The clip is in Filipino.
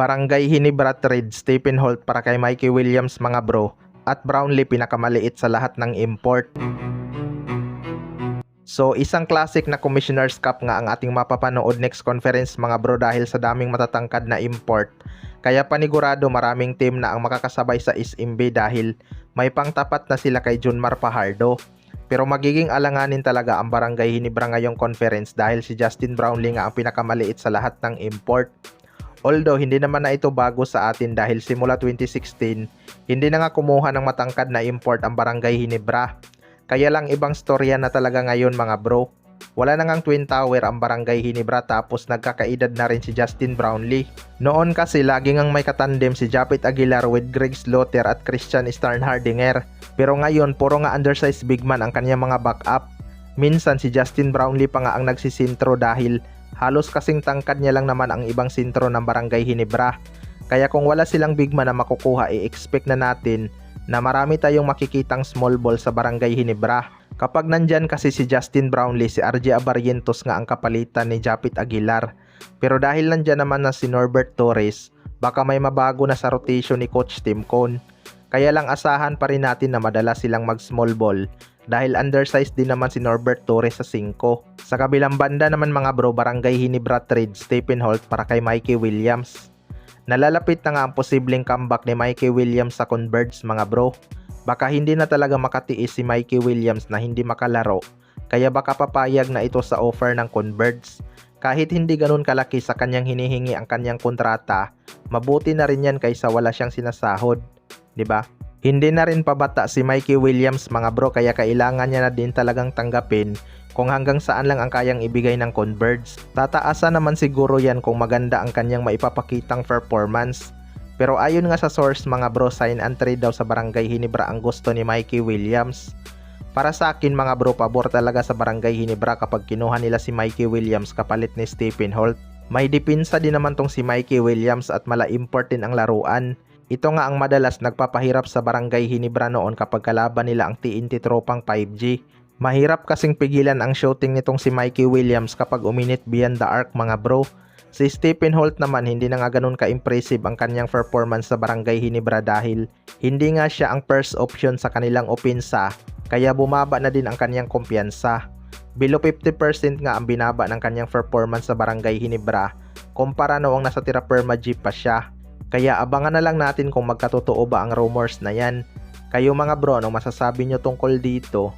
Barangay Hinebra trade Stephen Holt para kay Mikey Williams mga bro, at Brownlee pinakamaliit sa lahat ng import. So isang classic na Commissioner's Cup nga ang ating mapapanood next conference mga bro, dahil sa daming matatangkad na import. Kaya panigurado maraming team na ang makakasabay sa SMB dahil may pangtapat na sila kay Junmar Fajardo. Pero magiging alanganin talaga ang Barangay Hinebra ngayong conference dahil si Justin Brownlee nga ang pinakamaliit sa lahat ng import. Although hindi naman na ito bago sa atin dahil simula 2016, hindi na nga kumuha ng matangkad na import ang Barangay Hinebra. Kaya lang ibang storya na talaga ngayon mga bro. Wala na ngang Twin Tower ang Barangay Hinebra tapos nagkakaedad na rin si Justin Brownlee. Noon kasi lagi ngang may katandem si Japit Aguilar with Greg Slaughter at Christian Starnhardinger. Pero ngayon puro nga undersized big man ang kanyang mga backup. Minsan si Justin Brownlee pa nga ang nagsisintro dahil halos kasing tangkad niya lang naman ang ibang sintro ng Barangay Hinebra. Kaya kung wala silang big man na makukuha, i-expect na natin na marami tayong makikitang small ball sa Barangay Hinebra. Kapag nandyan kasi si Justin Brownlee, si RJ Abarrientos nga ang kapalitan ni Japit Aguilar. Pero dahil nandyan naman na si Norbert Torres, baka may mabago na sa rotation ni Coach Tim Cone. Kaya lang asahan pa rin natin na madalas silang mag small ball dahil undersized din naman si Norbert Torres sa 5. Sa kabilang banda naman mga bro, Barangay Hinebra trade Stephen Holt para kay Mikey Williams. Nalalapit na nga ang posibleng comeback ni Mikey Williams sa Converge mga bro. Baka hindi na talaga makatiis si Mikey Williams na hindi makalaro, kaya baka papayag na ito sa offer ng Converge. Kahit hindi ganun kalaki sa kanyang hinihingi ang kanyang kontrata, mabuti na rin yan kaysa wala siyang sinasahod, 'di ba? Hindi na rin pabata si Mikey Williams mga bro, kaya kailangan niya na din talagang tanggapin kung hanggang saan lang ang kayang ibigay ng Converge. Tataasa naman siguro yan kung maganda ang kanyang maipapakitang performance. Pero ayon nga sa source mga bro, sign and trade daw sa Barangay Hinebra ang gusto ni Mikey Williams. Para sa akin mga bro, pabor talaga sa Barangay Hinebra kapag kinuha nila si Mikey Williams kapalit ni Stephen Holt. May dipinsa din naman tong si Mikey Williams at mala-import din ang laruan. Ito nga ang madalas nagpapahirap sa Barangay Hinebra noon kapag kalaban nila ang TNT tropang 5G. Mahirap kasing pigilan ang shooting nitong si Mikey Williams kapag uminit beyond the arc mga bro. Si Stephen Holt naman hindi na nga ganun ka-impressive ang kanyang performance sa Barangay Hinebra dahil hindi nga siya ang first option sa kanilang opensa, kaya bumaba na din ang kanyang kumpiyansa. Below 50% nga ang binaba ng kanyang performance sa Barangay Hinebra kumpara noong nasa Tira Perma G pa siya. Kaya abangan na lang natin kung magkatotoo ba ang rumors na yan. Kayo mga bro, anong masasabi nyo tungkol dito?